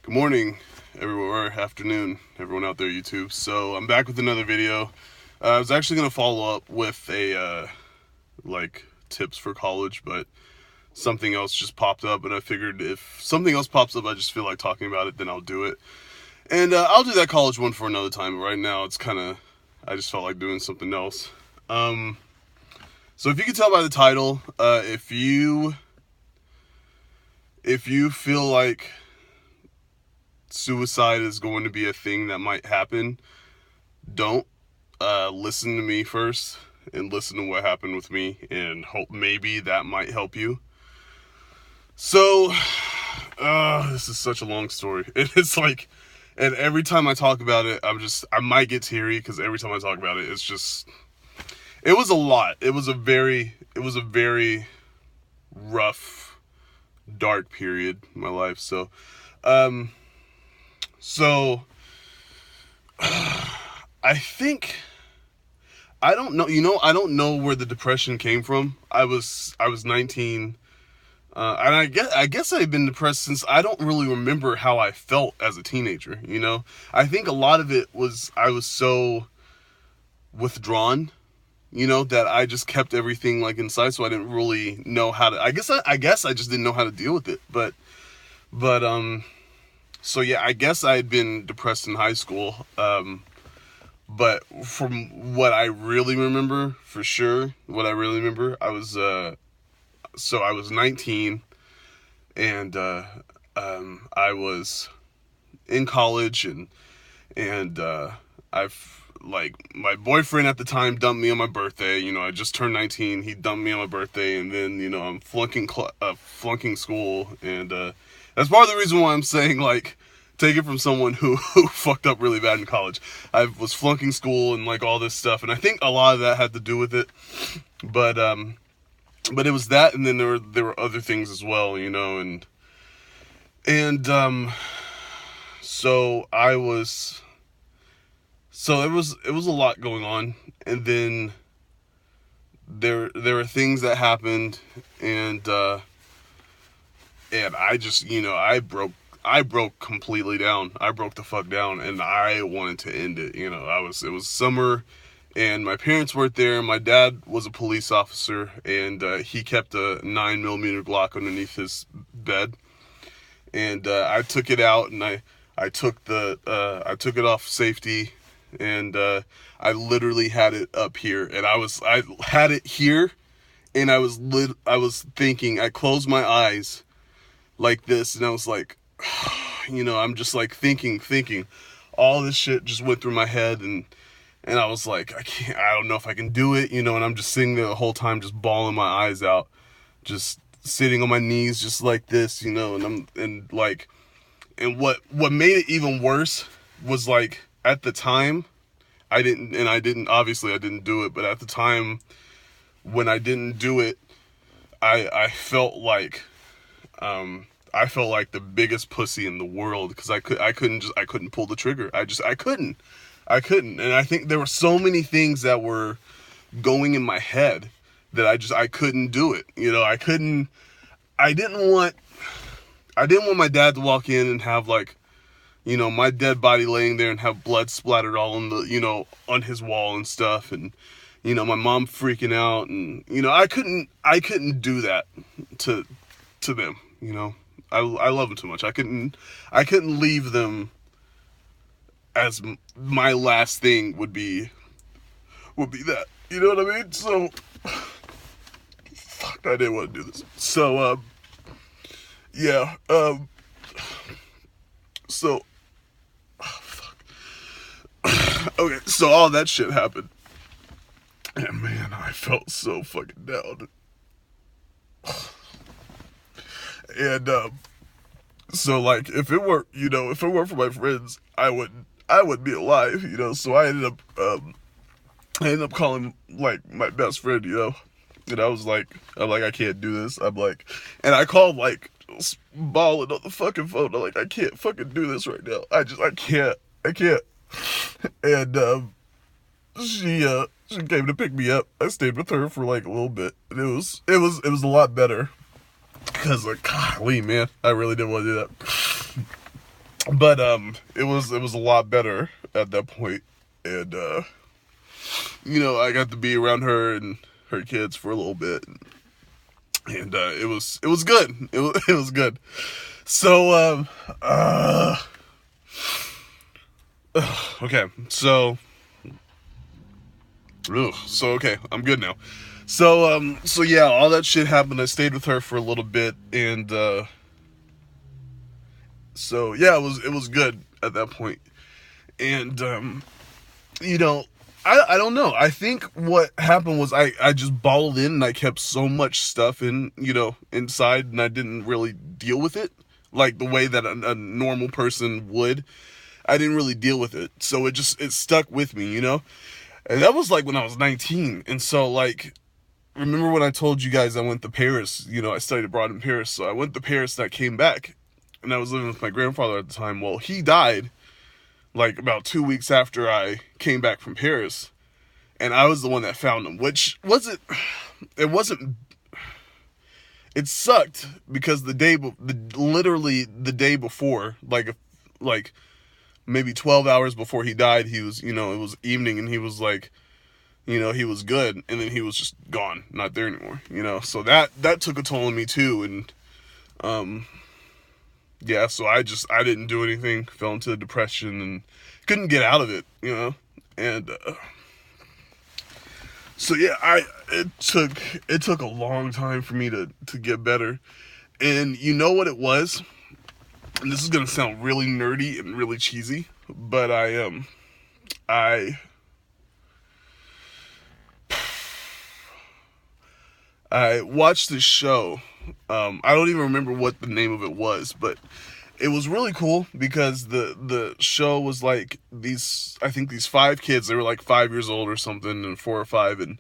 Good morning, everywhere, afternoon, everyone out there, YouTube. So I'm back with another video. I was actually gonna follow up with a like tips for college, but something else just popped up, and I figured if something else pops up, I just feel like talking about it, then I'll do it. And I'll do that college one for another time. But right now, it's kind of I just felt like doing something else. Um, so if you can tell by the title, if you feel like suicide is going to be a thing that might happen, don't listen to me first and listen to what happened with me, and hope maybe that might help you. So, this is such a long story. It's like, and every time I talk about it, I might get teary because every time I talk about it, it was a lot. It was a very rough, dark period in my life. Um, so I think I don't know. I don't know where the depression came from. I was 19, and I guess I've been depressed since I don't really remember how I felt as a teenager. I think a lot of it was I was so withdrawn. That I just kept everything like inside, so I didn't really know how to. I guess I just didn't know how to deal with it. But so yeah, I guess I had been depressed in high school. But from what I really remember, for sure, I was 19, and I was in college, and I've like my boyfriend at the time dumped me on my birthday. I just turned 19. He dumped me on my birthday, and then I'm flunking school, and that's part of the reason why I'm saying, like, take it from someone who fucked up really bad in college. I was flunking school and like all this stuff, and I think a lot of that had to do with it. But it was that, and then there were other things as well, and so I was so it was a lot going on, and then there were things that happened, and I just I broke completely down. I broke the fuck down, and I wanted to end it. It was summer, and my parents weren't there. My dad was a police officer, and he kept a 9mm Glock underneath his bed, and I took it out, and I took it off safety, and I literally had it up here, and I had it here, and I was thinking. I closed my eyes like this, and I was like, I'm just like thinking. All this shit just went through my head, and I was like, I don't know if I can do it, and I'm just sitting there the whole time, just bawling my eyes out, just sitting on my knees, just like this, and what made it even worse was, like, at the time, obviously I didn't do it, but at the time when I didn't do it, I felt like, I felt like the biggest pussy in the world, because I couldn't pull the trigger. I couldn't, and I think there were so many things that were going in my head that I couldn't do it. I didn't want my dad to walk in and have, like, my dead body laying there and have blood splattered all on on his wall and stuff, and my mom freaking out, and I couldn't do that to them. I love them too much. I couldn't leave them as my last thing would be that. You know what I mean? So, fuck, I didn't want to do this. So, yeah, so, fuck. Okay, so all that shit happened, and man, I felt so fucking down. And, so, like, if it weren't for my friends, I wouldn't be alive, so I ended up calling, like, my best friend, and I'm like, I can't do this. And I called, like, bawling on the fucking phone. I'm like, I can't fucking do this right now. I can't. And, she came to pick me up. I stayed with her for, like, a little bit, and it was a lot better, because, like, golly, man, I really didn't want to do that. But it was a lot better at that point. And I got to be around her and her kids for a little bit. And it was good. It was good. So okay. Okay, I'm good now. So yeah, all that shit happened. I stayed with her for a little bit, and so yeah, it was good at that point. And you know, I don't know. I think what happened was I just bottled in, and I kept so much stuff inside, and I didn't really deal with it like the way that a normal person would. I didn't really deal with it, so it stuck with me. And that was like when I was 19. And so, like, remember when I told you guys I went to Paris? I studied abroad in Paris. So I went to Paris and I came back. And I was living with my grandfather at the time. Well, he died like about 2 weeks after I came back from Paris. And I was the one that found him, which it sucked because literally the day before, like maybe 12 hours before he died, he was, it was evening, and he was like, he was good, and then he was just gone, not there anymore. So that took a toll on me too. And yeah, so I didn't do anything, fell into depression and couldn't get out of it. And so yeah, it took a long time for me to get better. And you know what it was? And this is gonna sound really nerdy and really cheesy, but I watched this show. I don't even remember what the name of it was, but it was really cool because the show was like I think these 5 kids. They were like 5 years old or something, and 4 or 5, and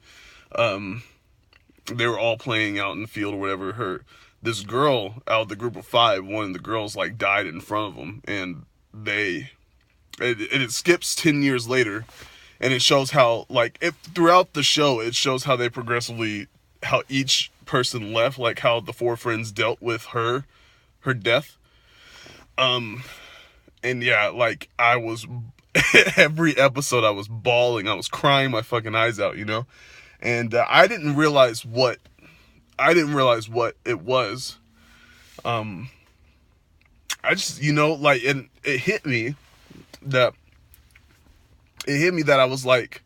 they were all playing out in the field or whatever. This girl out of the group of 5, one of the girls like died in front of them, and it skips 10 years later, and it shows how throughout the show it shows how how each person left, like how the 4 friends dealt with her death. And yeah, like I was every episode I was bawling, I was crying my fucking eyes out, and I didn't realize what it was. I just, and it hit me that I was like,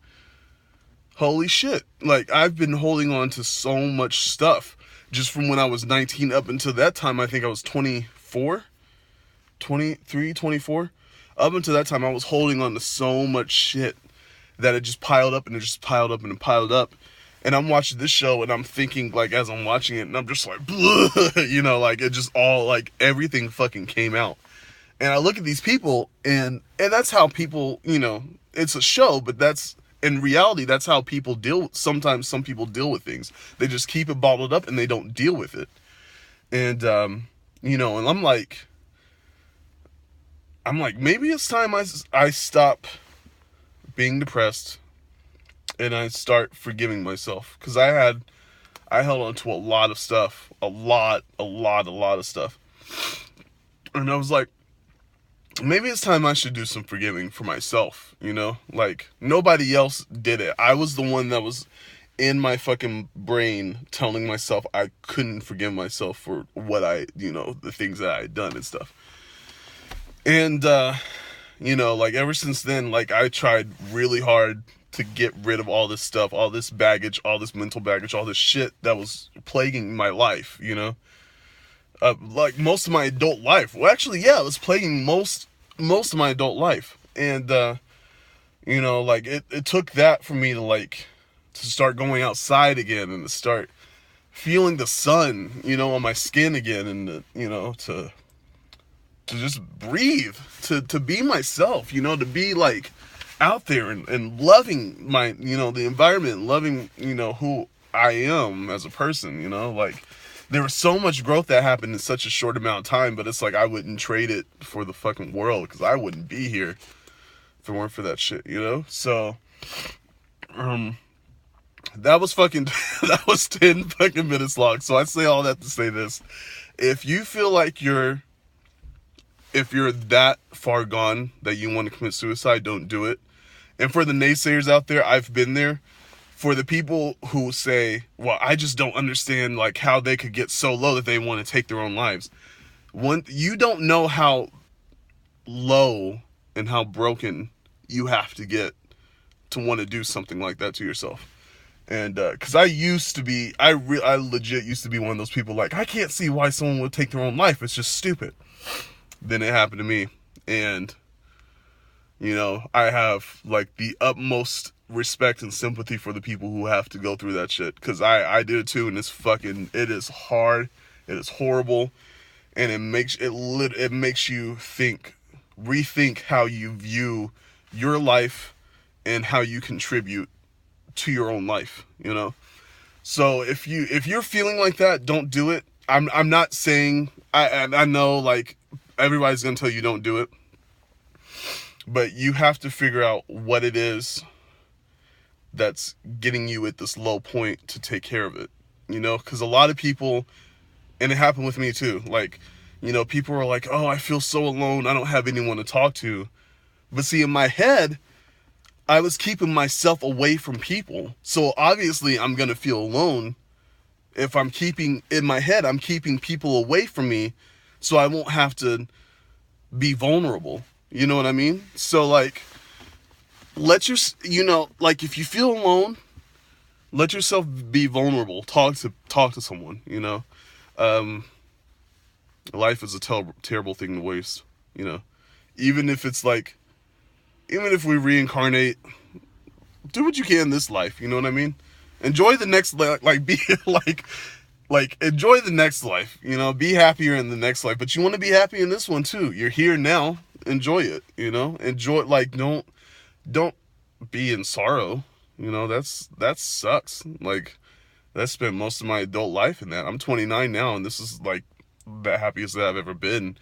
holy shit, like I've been holding on to so much stuff just from when I was 19 up until that time. I think I was 23, 24. Up until that time I was holding on to so much shit that it just piled up, and it just piled up, and it piled up. And I'm watching this show, and I'm thinking, like, as I'm watching it, and I'm just like, like, it just all, like, everything fucking came out. And I look at these people, and that's how people, it's a show, but in reality, that's how people sometimes some people deal with things. They just keep it bottled up, and they don't deal with it. And, and I'm like, maybe it's time I stop being depressed, and I start forgiving myself, because I held on to a lot of stuff, a lot of stuff, and I was like, maybe it's time I should do some forgiving for myself, like nobody else did it. I was the one that was in my fucking brain telling myself I couldn't forgive myself for what the things that I had done and stuff. And like ever since then, like I tried really hard to get rid of all this stuff, all this baggage, all this mental baggage, all this shit that was plaguing my life, like most of my adult life. Well, actually, yeah, it was plaguing most of my adult life. And, like it took that for me to start going outside again, and to start feeling the sun, on my skin again, and, to just breathe, to be myself, to be like out there and loving my, the environment, loving, who I am as a person, like there was so much growth that happened in such a short amount of time, but it's like I wouldn't trade it for the fucking world, because I wouldn't be here if it weren't for that shit, so that was fucking that was 10 fucking minutes long. So I say all that to say this: if you feel like you're if you're that far gone that you want to commit suicide, don't do it. And for the naysayers out there, I've been there. For the people who say, well, I just don't understand like how they could get so low that they want to take their own lives. You don't know how low and how broken you have to get to want to do something like that to yourself. And because I legit used to be one of those people like, I can't see why someone would take their own life. It's just stupid. Then it happened to me. And, you know, I have like the utmost respect and sympathy for the people who have to go through that shit, because I did it too, and it is hard, it is horrible, and it makes you rethink how you view your life and how you contribute to your own life, you know. So if you're feeling like that, don't do it. I'm not saying, I know like everybody's gonna tell you don't do it, but you have to figure out what it is that's getting you at this low point to take care of it, you know. Because a lot of people, and it happened with me too, like, you know, people are like, oh, I feel so alone, I don't have anyone to talk to. But see, in my head, I was keeping myself away from people, so obviously I'm gonna feel alone if I'm keeping people away from me, so I won't have to be vulnerable, you know what I mean? So like, like if you feel alone, let yourself be vulnerable. Talk to someone, you know. Life is a terrible thing to waste, you know. Even if we reincarnate, do what you can in this life, you know what I mean? Enjoy the next, enjoy the next life, you know. Be happier in the next life, but you want to be happy in this one too. You're here now, enjoy it, you know. Enjoy, like, don't be in sorrow, you know. That sucks. Like, I spent most of my adult life in that. I'm 29 now, and this is like the happiest that I've ever been.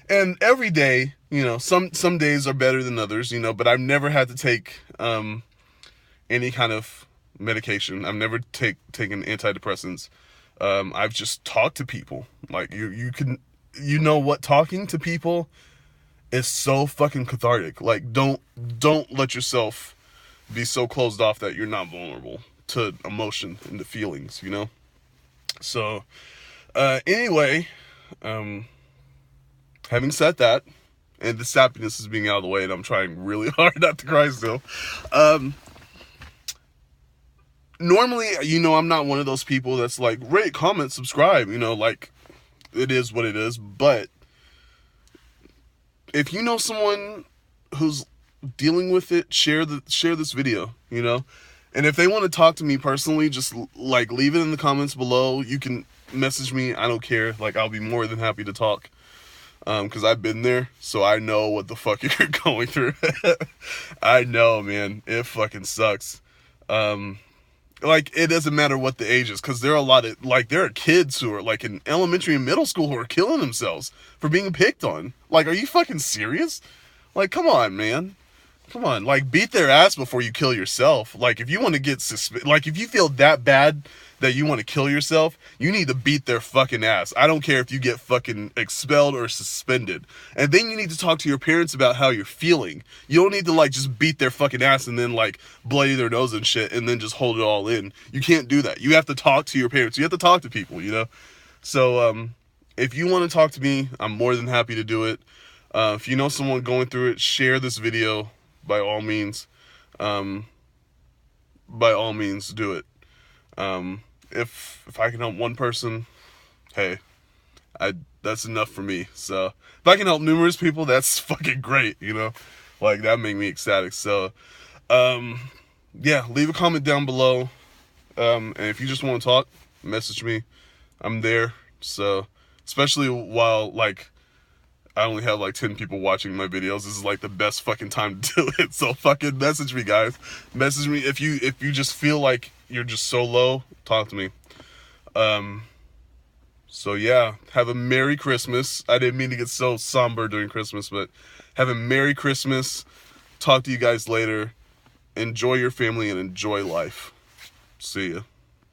And every day, you know, some days are better than others, you know, but I've never had to take any kind of medication. I've never taken antidepressants. I've just talked to people. Like, you know what, talking to people is so fucking cathartic. Like, don't let yourself be so closed off that you're not vulnerable to emotion and to feelings, you know? So, anyway, having said that, and this happiness is being out of the way, and I'm trying really hard not to cry still, normally, you know, I'm not one of those people that's like, rate, comment, subscribe, you know, like, it is what it is. But if you know someone who's dealing with it, share this video, you know. And if they want to talk to me personally, just like leave it in the comments below. You can message me, I don't care. Like, I'll be more than happy to talk, because I've been there, so I know what the fuck you're going through. I know, man, it fucking sucks. Like, it doesn't matter what the age is, because there are kids who are like in elementary and middle school who are killing themselves for being picked on. Like, are you fucking serious? Like, come on, man. Come on, like, beat their ass before you kill yourself. Like, if you want to get like, if you feel that bad that you want to kill yourself, you need to beat their fucking ass. I don't care if you get fucking expelled or suspended. And then you need to talk to your parents about how you're feeling. You don't need to, like, just beat their fucking ass and then, like, bloody their nose and shit and then just hold it all in. You can't do that. You have to talk to your parents. You have to talk to people, you know? So, if you want to talk to me, I'm more than happy to do it. If you know someone going through it, share this video. By all means, do it. If I can help one person, hey, that's enough for me. So if I can help numerous people, that's fucking great, you know? Like, that made me ecstatic. So, yeah, leave a comment down below. And if you just want to talk, message me. I'm there. So, especially while, like, I only have like 10 people watching my videos, this is like the best fucking time to do it. So fucking message me, guys. Message me if you just feel like you're just so low, talk to me. So yeah, have a Merry Christmas. I didn't mean to get so somber during Christmas, but have a Merry Christmas. Talk to you guys later. Enjoy your family and enjoy life. See ya.